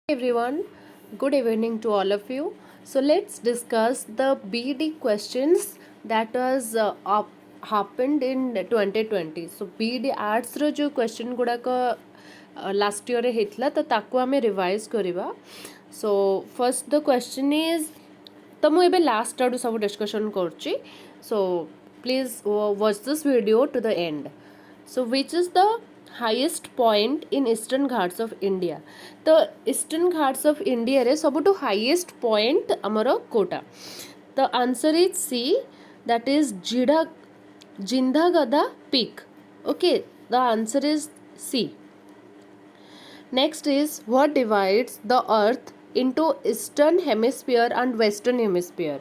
Everyone, good evening to all of you. So let's discuss the BD questions that was happened in 2020. So BD arts रो जो question गुड़ाक last year रे हेतला तो ताको हमें revise करिवा. So first the question is तो मु एबे last आडू सब discussion करची. So please watch this video to the end. So which is the highest point in eastern ghats of India? तो eastern ghats of India रे सबुठु highest point हमरो Kota. The answer is C, that is Jindagada peak. Okay, the answer is C. Next is what divides the earth into eastern hemisphere and western hemisphere?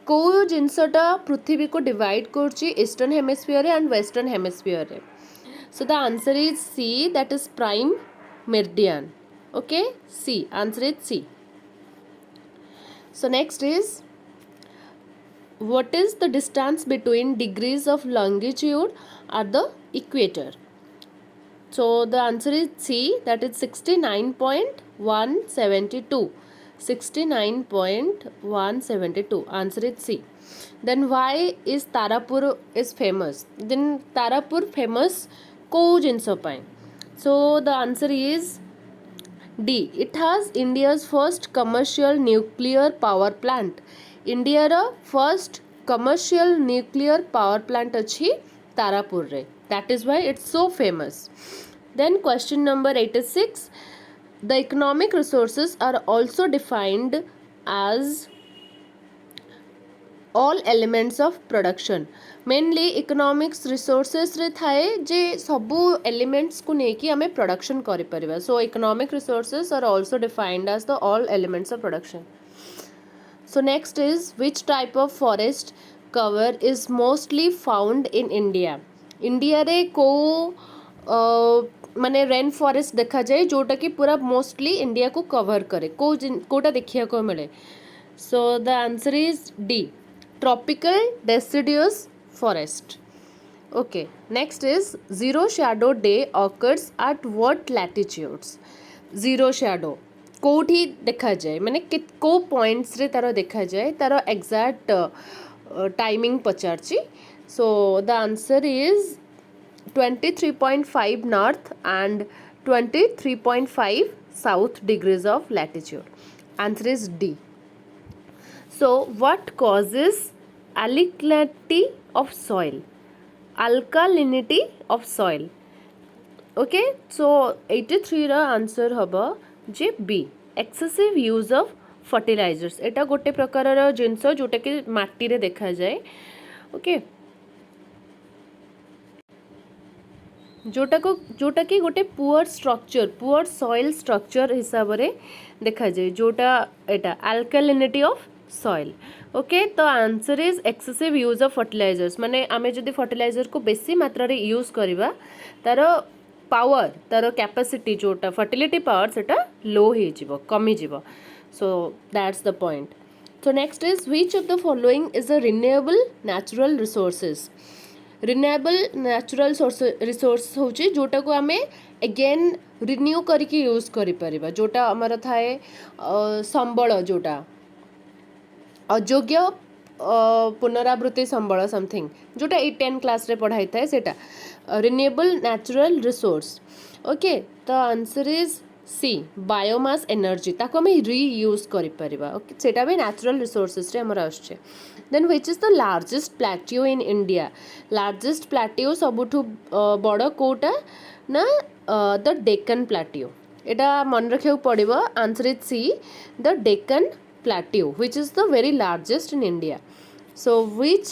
कोउ जिनसटा पृथ्वी को divide करची eastern hemisphere and western hemisphere रे. So the answer is C, that is prime meridian. Okay, C, answer is C. So next is what is the distance between degrees of longitude at the equator? So the answer is C, that is 69.172. 69.172. Answer is C. Then why is Tarapur is famous? Then Tarapur famous को जिनसो पाए. So the answer is D. It has India's first commercial nuclear power plant. India रा first commercial nuclear power plant अच्छी तारापुर रे. That is why it's so famous. Then question number 86. The economic resources are also defined as all elements of production. Mainly economics resources रे थाए जे सबू elements को नेकी हमें production करी परिवा. So economic resources are also defined as the all elements of production. So next is which type of forest cover is mostly found in India? India रे को माने रेन फॉरेस्ट देखा जाए जोटा कि पूरा मोस्टली इंडिया को कवर करे कोटा देखिया को मिले. सो the answer is D, tropical deciduous forest. Okay, next is zero shadow day occurs at what latitudes? Zero shadow कोठी देखा जाए माने को पॉइंट्स रे तारो देखा जाए तारो एग्जैक्ट टाइमिंग पचारची. So the answer is 23.5 north and 23.5 south degrees of latitude. Answer is D. So what causes alkalinity of soil? Alkalinity of soil. Okay, so 83 रा आंसर हबा जे B, excessive use of fertilizers. एटा गोटे प्रकार रा जिंस जोटा कि माटी रे देखा जाए. ओके, जोटा कि गोटे poor structure poor soil structure हिसाब रे देखा जाए जोटा एटा अल्कालिनिटी ऑफ सॉइल. ओके, तो answer is excessive use of fertilisers. माने आमे जदि फर्टिलाइजर को बेसी मात्रा रे यूज करबा तार पावर तार कैपेसिटी जोटा फर्टिलिटी पावर सेटा लो हे जिवो कमी जिवो. So that's the point. So next is which of the following is a renewable natural resources? Renewable natural resource होची जोटा को आमे अगेन रिन्यू करके यूज करि परिबा. जोटा हमर थाए संबळ जोटा अयोग्य पुनरावृत्ति संबळ समथिंग जोटा 8-10 क्लास रे पढ़ाई थाए सेटा renewable natural resource. Okay, the answer is C, biomass energy ताको हमें रीयूज करि परिबा. ओके, सेटा भी नेचुरल रिसोर्सेस रे हमर आछे. Then which is the largest plateau in India? Largest plateau सबुठु बड़ कोटा ना the Deccan plateau. एटा मन रखियो पड़िबो. Answer is C, the Deccan plateau, which is the very largest in India. So which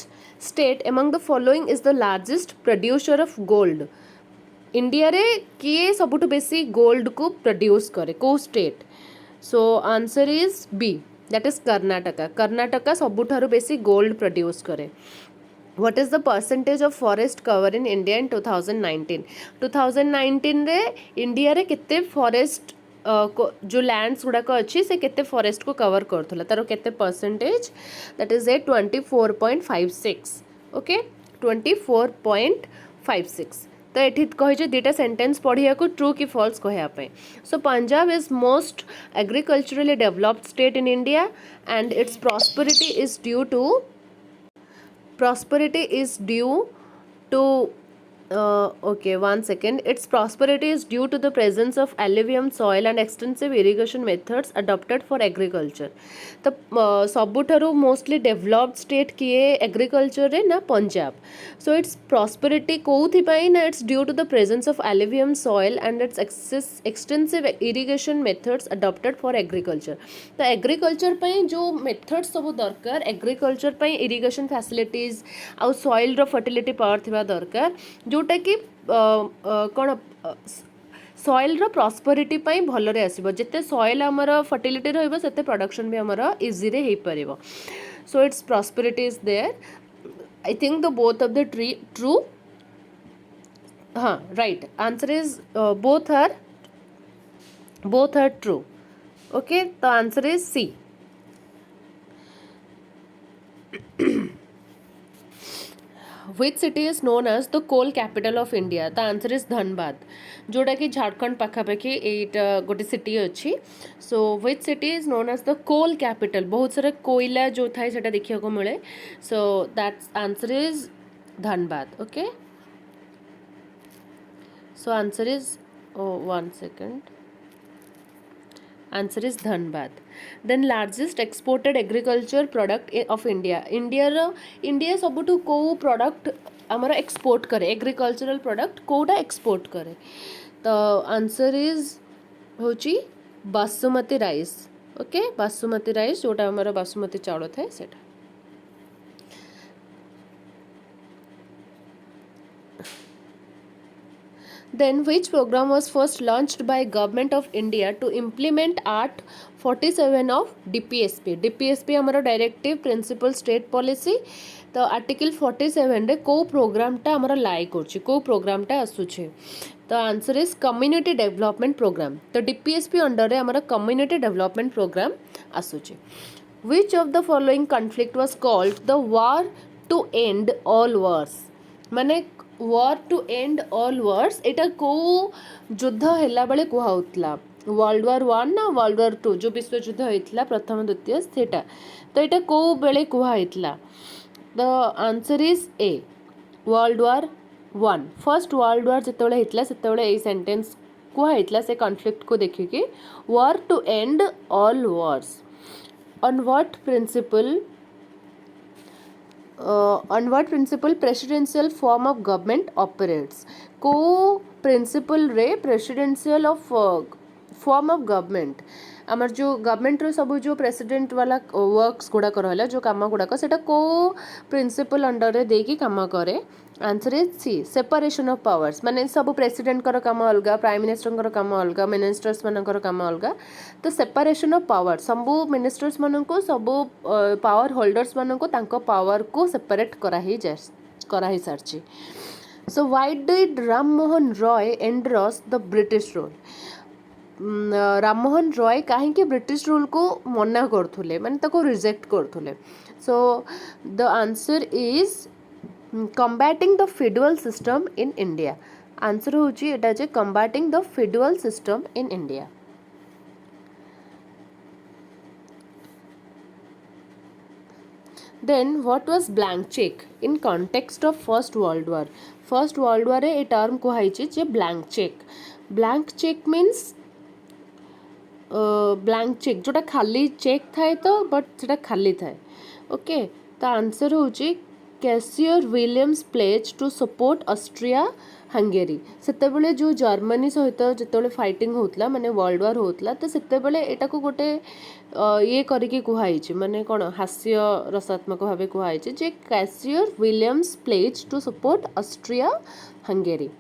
state among the following is the largest producer of gold? India रे किए सबुठु बेसी गोल्ड को प्रोड्यूस करे को state? So answer is B, that is Karnataka. Karnataka सबुठारु बेसी gold produce करे. What is the percentage of forest cover in India in 2019? 2019 रे इंडिया रे केते फॉरेस्ट जो लैंड्स गुड़ाक अच्छी से केते फॉरेस्ट को कवर करथला तारो केते percentage? That is a 24.56. Okay, 24.56. तो ये कही दुटा सेंटेंस पढ़िया को ट्रू कि फॉल्स कहवाई. So Punjab is most agriculturally developed state in India and its prosperity is due to okay, one second. Its prosperity is due to the presence of alluvium soil and extensive irrigation methods adopted for agriculture. तो सबुठारु mostly developed state किए agriculture रे ना Punjab. So it's prosperity कोउथि ना it's due to the presence of alluvium soil and its extensive irrigation methods adopted for agriculture. तो agriculture पई जो मेथड्स सब दरकार एग्रीकल्चर पई इरिगेशन फैसिलिटीज आउ सॉइल रो फर्टिलिटी पावर थिबा दरकार जोटा कि कौन सॉइल रो प्रॉस्पेरिटी पई भल रे आसीबो. जेते सॉइल हमर फर्टिलिटी रहइबो सेते प्रोडक्शन भी हमर इजी रे हेइ परिबो. So it's prosperity is there. I think the both of the true. हाँ right answer is both are true. Okay तो answer is C. Which city is known as the coal capital of India? The answer is Dhanbad. जोटा कि झारखंड पाखापाखि एटा गोटे city अच्छी. सो which city is known as the coal capital? बहुत सारा कोयला जो था सेटा देखिया को मिले. So that answer is Dhanbad. Okay. So answer is one second. Answer is Dhanbad. Then largest exported agriculture product of India. India सबुठु को प्रोडक्ट हमारा एक्सपोर्ट करे एग्रीकल्चरल प्रोडक्ट कोटा एक्सपोर्ट करे. तो आंसर इज होची basmati rice. Okay basmati rice जोटा हमारा बासमती चाउल थाए सेटा. Then which program was first launched by Government of India to implement Art 47 of DPSP? DPSP हमारा डायरेक्टिव प्रिंसिपल स्टेट पॉलिसी. तो आर्टिकल 47 रे को प्रोग्रामटा हमारा लाई करछि को प्रोग्रामटा आसुछि. तो answer is community development programme. तो DPSP अंडर रे हमारा कम्युनिटी डेवलपमेंट प्रोग्राम आसुछि. Which of the following conflict was called the war to end all wars? माने war to end all wars एटा को युद्ध हैला बेले कुहा होतला. वर्ल्ड वार 1 ना वर्ल्ड वार 2 जो विश्व युद्ध होइतला प्रथम द्वितीय सेटा. तो एटा को बेले कुहा होइतला. The answer is A world war 1. First world war जेतेबेले होइतला सेतेबेले ए सेंटेंस कुहा होइतला से कॉन्फ्लिक्ट को देखिके war to end all wars. On what principle presidential form of government operates? को प्रिंसिपल रे presidential of form of government आमर जो गवर्नमेंट रो सब जो प्रेसिडेंट वाला वर्क्स गुड़ा रहला जो काम गुड़ाक सेटा को प्रिंसिपल अंडर रे देकी काम करे. Answer is C separation of powers. माने सब प्रेसिडेंट कर काम अलगा प्राइम मिनिस्टर कर काम अलगा मिनिस्टर्स मानकर काम अलगा. तो सेपरेशन ऑफ पावर सब मिनिस्टर्स मान को सब पावर होल्डर्स मान को तांको पावर को सेपरेट करा ही सारची. So why did Ram Mohan Roy endorse the British rule? Ram Mohan Roy कहीं ब्रिटिश रूल को मना करथुले माने ताको रिजेक्ट करथुले. So the answer is combating the feudal system in India. Answer होची एटा जे combating the feudal system in India. Then what was blank check in context of First World War? First World War रे a term को हाइची जे blank check. Blank check means blank check जोटा खाली check थाए तो but सेटा खाली थाए. Okay तो आंसर होची Kaiser Williams pledge to support Austria Hungary. सेतेबेले जो जर्मनी सहित जेतेबेले फाइटिंग होतला माने वर्ल्ड वार होतला तो सेतेबेले एटा को गोटे ये करिके कुहाइछि माने कोन हास्य रसात्मक भाबे कुहाइछि जे Kaiser Williams pledge to support Austria Hungary.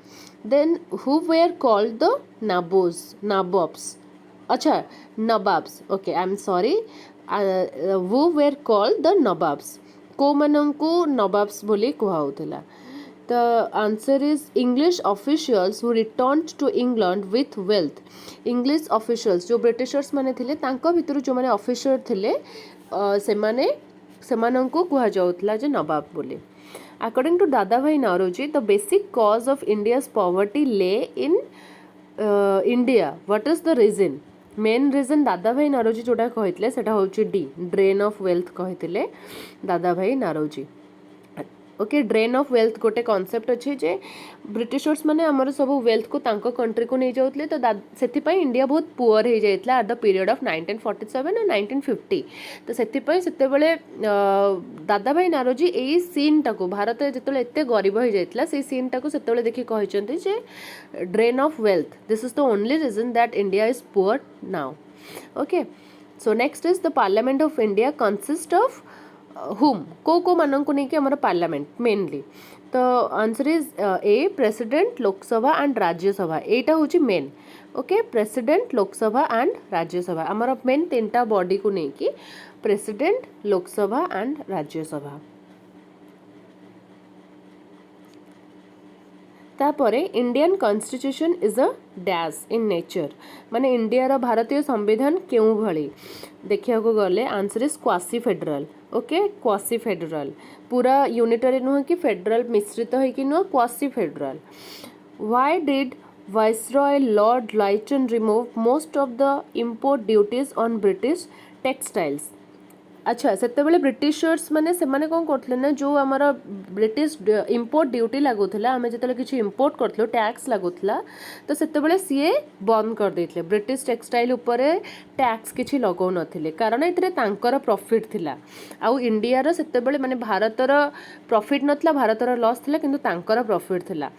Then who were called the nabobs. अच्छा nawabs. Okay I am sorry who were called the nawabs. को मनंकु नवाब्स बोली कुहाउथला. The answer is English officials who returned to England with wealth. English officials जो Britishers माने थिले तांको भितरु जो माने ऑफिसर थिले सेमाने सेमानंकु कुहा जाउथला जे नवाब बोली. According to Dadabhai Naoroji, the basic cause of India's poverty lay in India. What is the reason? Main reason दादा भाई नारोजी जोटा कहते सेटा होची डी ड्रेन ऑफ वेल्थ कहते Dadabhai Naoroji okay drain of wealth गोटे कॉन्सेप्ट अच्छे जे ब्रिटिशर्स माने हमर सब वेल्थ को तांको कंट्री को नहीं जाउतले तो सेति इंडिया बहुत पुअर हो जाइतला एट द पीरियड ऑफ 1947 और 1950 तो सेति सेते बेले दादा भाई नारोजी एई सीन टाको भारत जेतले एते गरीब हो जाइतला से सीन टाको सेते बेले देखि कहिसंती जे drain of wealth this is the only reason that India is poor now okay so next is the parliament of India consist of whom को मानन को नहीं कि हमारा पार्लियामेंट मेनली तो answer is A president Lok Sabha and Rajya Sabha एटा होची main okay president Lok Sabha and Rajya Sabha हमारा मेन तीनटा बॉडी को नहीं कि प्रेसिडेंट लोकसभा एंड राज्यसभा तापरे Indian constitution is a dash in nature माने इंडिया रो भारतीय संविधान केउ भली देखिया को गले answer is quasi federal okay quasi federal पूरा यूनिटरी नुह कि फेडरल मिश्रित है कि नुह quasi federal why did Viceroy Lord Lytton remove most of the import duties on British textiles अच्छा सेते बेले ब्रिटिशर्स माने से माने कोन करथले ना जो हमारा ब्रिटिश इंपोर्ट ड्यूटी लागुथला हमें जेतले किछि इंपोर्ट करथलो टैक्स लागुथला तो सेते बेले सीए बंद कर देथले ब्रिटिश टेक्सटाइल ऊपर टैक्स किछि लगौ नथिले कारण एतरे तांकर प्रॉफिट थिला आउ इंडिया रो सेते बेले माने भारतर प्रॉफिट नथला भारतर लॉस थिला किंतु तांकर प्रॉफिट थिला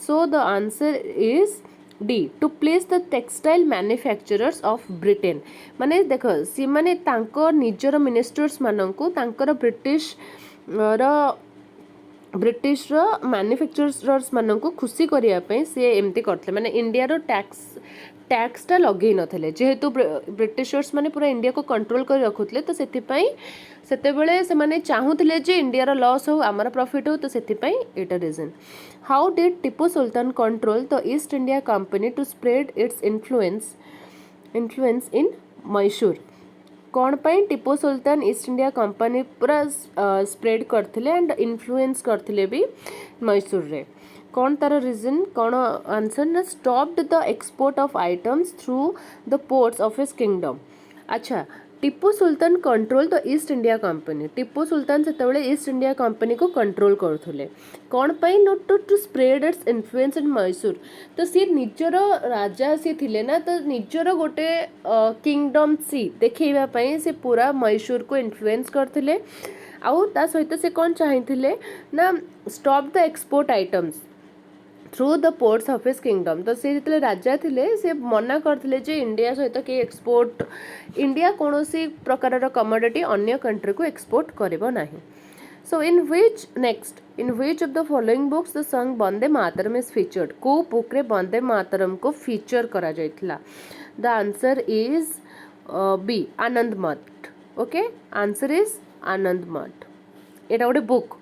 so the answer is D to place the textile manufacturers of Britain माने देख सी माने तांको निजर मिनिस्टर्स मानंकु तांकर ब्रिटिश रो मैन्युफैक्चरर्स मानंकु खुशी करिया पे से एमती करथले माने इंडिया रो टैक्सटा लगे नथिले जेहेतु ब्रिटिशर्स माने पूरा इंडिया को कंट्रोल कर रखुतले तो सेति पई सेते बेले से माने चाहुतले जे इंडिया रो लॉस हो हमर प्रॉफिट हो तो सेति पई एटा reason how did Tipu Sultan control the East India Company to spread its influence in Mysore कौन पाई Tipu Sultan East India Company पूरा स्प्रेड करथिले एंड इन्फ्लुएंस करथिले भी मैसूर रे कौन तार रीजन कौन आंसर ना stopped the export of items through the ports of his kingdom अच्छा Tipu Sultan control the East India Company Tipu Sultan से ईस्ट इंडिया कंपनी को कंट्रोल करथुले कौन पाई not to spread its influence in Mysore तो सी निजर राजा सी थिले ना तो निजर गोटे किंगडम सी देखैबा पई से पूरा मैसूर को इन्फ्लुएंस करथिले आउ ता सहित से कौन चाहिथिले ना stop the export items through the ports of his kingdom तो से जितले राजा थिले से मना करथिले जे इंडिया सहित के एक्सपोर्ट इंडिया कोनोसी प्रकार कमोडिटी अन्य कंट्री को एक्सपोर्ट करिवो नाही so in which of the following books the song Vande Mataram is featured को बुक रे वंदे मातरम को फीचर करा जायतला the answer is B Anand Math okay answer is आनंद मठ एटा गोटे बुक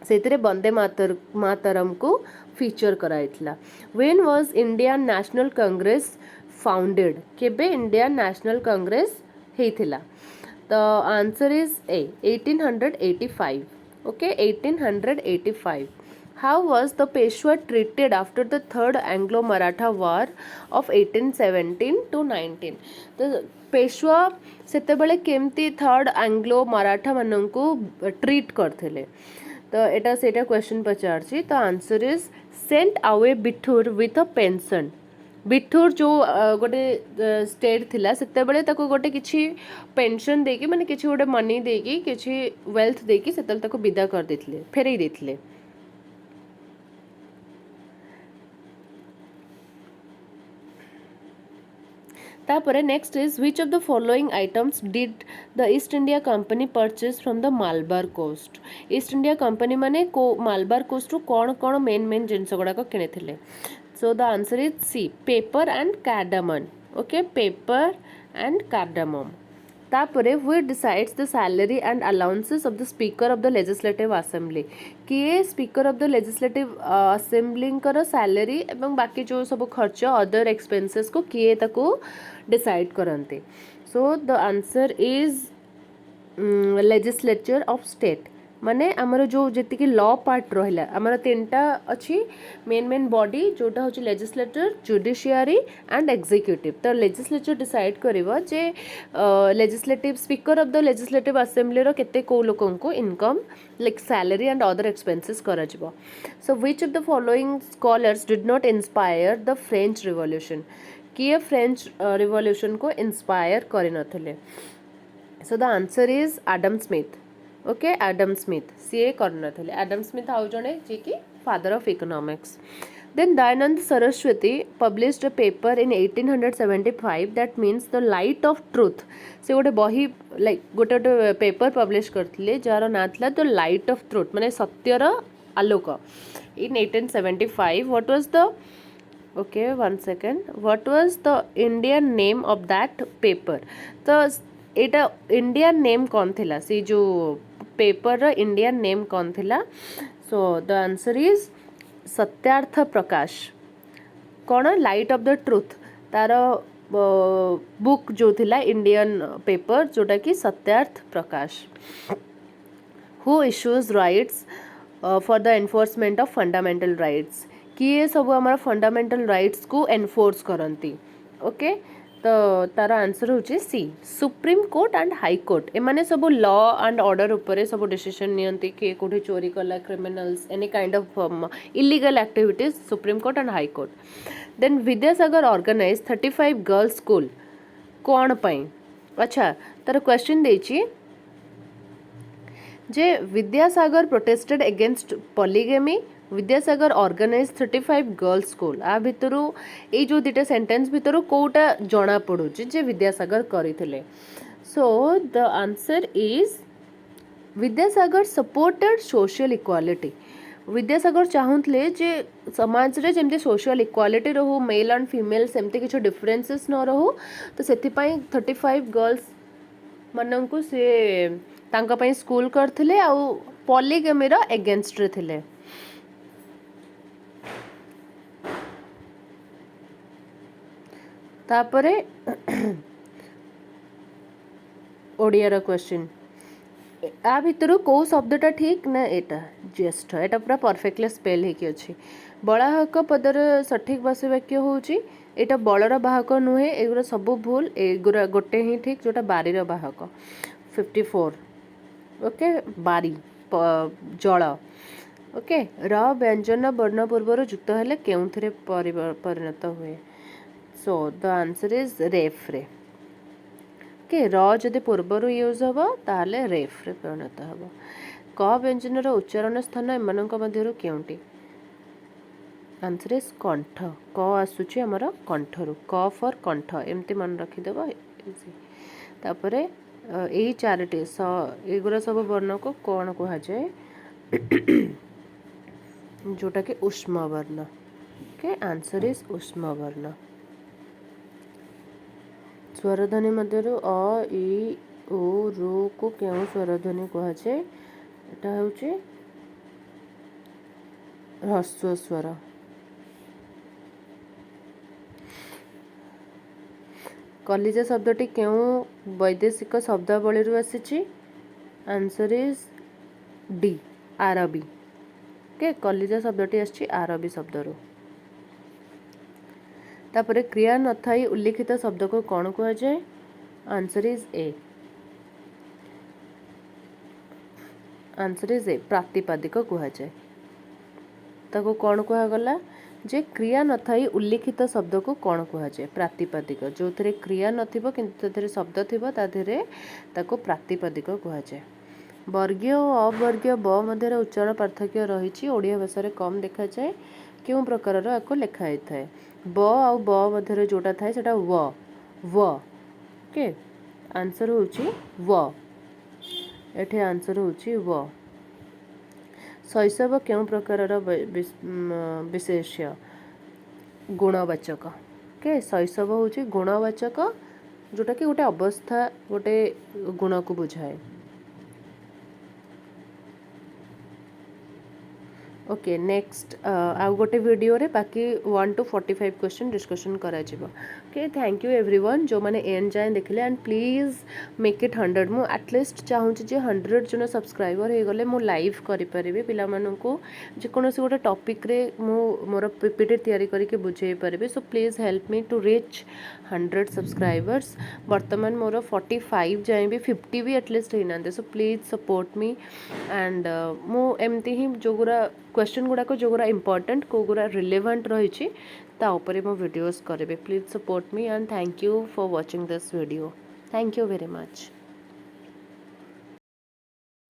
सेतिरे वंदे मातरम को फीचर कराइतला when was Indian National Congress founded केबे इंडियन नेशनल कांग्रेस हेथिला the answer is A 1885 okay 1885 how was the Peshwa treated after the third Anglo Maratha war of 1817 to 19 तो पेशवा सेते बेले केमती थर्ड एंग्लो मराठा माननकु ट्रीट करथिले तो एटा सेटा क्वेश्चन पचारछि तो answer is sent away Bithoor with a pension Bithoor जो गोटे स्टेट थिला सेते बेले ताको गोटे किछि पेंशन देकी माने किछि गोटे मनी देकी किछि वेल्थ देकी सेतल ताको विदा कर देथिले फेरै देथिले तापरे next is which of the following items did the East India Company purchase from the Malabar coast East India Company माने को मालबार कोस्ट रु कोन कोन मेन जिनस गुडा को किने थिले so the answer is C pepper and cardamom okay pepper and cardamom तापरे who decides the salary and allowances of the speaker of the legislative assembly किए speaker of the legislative assembly कर salary एवं बाकी जो सब खर्च other expenses को किए ताको डिसाइड करते सो the answer is legislature of state माने आमर जो जी लॉ पार्ट रहा आमर तीनटा अच्छी मेन बॉडी जोटा हूँ लेजिस्लेटर जुडिशियरी एंड एग्जीक्यूटिव। तो लेजिस्लेचर डिसाइड करिवो जे legislative speaker of the legislative assembly रो केते को लोकों को income like salary and other expenses करा जिवो। So which of the following scholars did not inspire the French revolution? किए फ्रेंच रिवॉल्यूशन को इंस्पायर करि नथिले? So the answer is Adam Smith. Okay Adam Smith सी कर एडम स्मिथ आउ जड़े जी कि father of economics. Then Dayanand Saraswati published a paper in 1875 that means the light of truth. से गोटे बही लाइक गोटे गोटे पेपर पब्लिश करते जार ना था द लाइट ऑफ ट्रुथ माने सत्यर आलोक इन 1875। What was the okay one second what was the Indian name of that paper? तो एटा इंडियन नेम कौन थिला सी जो पेपर इंडियन नेम कौन थिला? So the answer is Satyarth Prakash. कौन लाइट ऑफ द ट्रुथ तार book जो थिला इंडियन पेपर जोटा कि Satyarth Prakash. Who issues writs for the enforcement of fundamental rights? किए सब आम फंडामेंटल राइट्स को एनफोर्स करती? ओके तो तार आंसर होची C Supreme Court and High Court. एमाने सब लॉ एंड ऑर्डर उपरे सब डिसीजन नियंती कि कोठी चोरी कला criminals any kind of illegal activities Supreme Court and High Court. Then Vidyasagar organise 35 girls school कौन पाई? अच्छा तार क्वेश्चन देछि जे Vidyasagar protested against polygamy Vidyasagar organise 35 girls school. आ भितरु ए जो दिटा सेंटेंस भितरु कोटा जना पड़ुची जे विद्यासागर करिथिले? So the answer is Vidyasagar supported social equality. Vidyasagar चाहूले जे समाज रे जेमती सोशल इक्वालिटी रहू मेल एंड फीमेल सेमती किछ डिफरेंसेस न रहू तो सेथिपाई 35 गर्ल्स माननकु से तांका पई स्कूल करथिले आउ पॉलीगेमी रो अगेंस्ट रे थिले। तापरे ओडिया क्वेश्चन आ भितर कौ शब्दटा ठीक ना एटा ज्येष्ठ एटा पूरा परफेक्टली स्पेल होकी अच्छी। बलाहक पदर सठिक बासी वाक्य होची एटा बलर बाहक नुहे एगुरा सब भूल एगुरा गोटे ही ठीक जोटा बारीर बाहक 54। ओके बारी जल। ओके र व्यंजन वर्ण पूर्वर युक्त हेले केउथिरे परिणत हुए? सो द आंसर इज रेफ रे। ओके र जदि पूर्वर यूज हम ताले रेफ रे परिणत हम। क व्यंजन उच्चारण स्थान एमानक मध्यरु केउंटी? आंसर इज कंठ। क आसुची हमर कंठरु क फॉर कंठ एमती मन रखिदेव। तापरे यही चारिटी एगुरा सब वर्ण को कौन कह जाए जोटा कि उष्म वर्ण। ओके आंसर इज उष्म वर्ण। स्वरध्वनि मध्यरु अ इ उ रू को केउ स्वरध्वनि कह जाए? एटा होची ह्रस्व स्वर। कलिजा शब्दटी केउ वैदेशिक शब्दावली आसी? आंसर इज डी आरबी। ओके कलिजा शब्दटी आसी आरबी शब्दरू। तापरे क्रिया न थाई उल्लिखित शब्द को कौन कह जाए? Answer is A. Answer is A प्रातिपादिक कह जाए। ताको कौन कह गला जे क्रिया न थाई उल्लिखित शब्द को कौन कह जाए? प्रातिपादिक। जो थरे क्रिया नथिबो किंतु तथरे शब्द थिबो ता धरे ताको प्रातिपादिक कह जाए। वर्गीय और अवर्गीय ब मध्य उच्चारण पार्थक्य रही ओडिया भाषा रे कम देखा जाए क्यों प्रकार आपको लिखाई थाए? ब आउ ब मध्य जोटा थाए सेटा व ओके आंसर होची व। एठे आंसर होची व। शैशव क्यों प्रकार विशेष्य? गुणवाचक। ओके शैशव होची गुणवाचक जोटा कि गोटे अवस्था गोटे गुण को बुझाए। ओके नेक्स्ट आउ गोटे वीडियो रे बाकी 1 to 45 क्वेश्चन डिस्कशन करा जिवो ओके थैंक यू एवरीवन जो माने एंड जाए देखले एंड प्लीज मेक इट 100 मु एटलिस्ट चाहूँ जे 100 जन सब्सक्राइबर हो गले मु लाइव करि परिबे पिला माननको जे कोनोसी गोटे टॉपिक रे मु मोर पीपीटी तैयारी करके बुझे परिबे so please help me to reach 100 subscribers वर्तमान मोर 45 जाए भी 50 भी एटलिस्ट होना so please support me and मु एमती ही जो गुरा क्वेश्चन गुड़ाक जो गुरा इंपॉर्टेंट को गुरा रिलेवेंट रही ता उपरे मो वीडियोस करेबे please support me and thank you for watching this video thank you very much.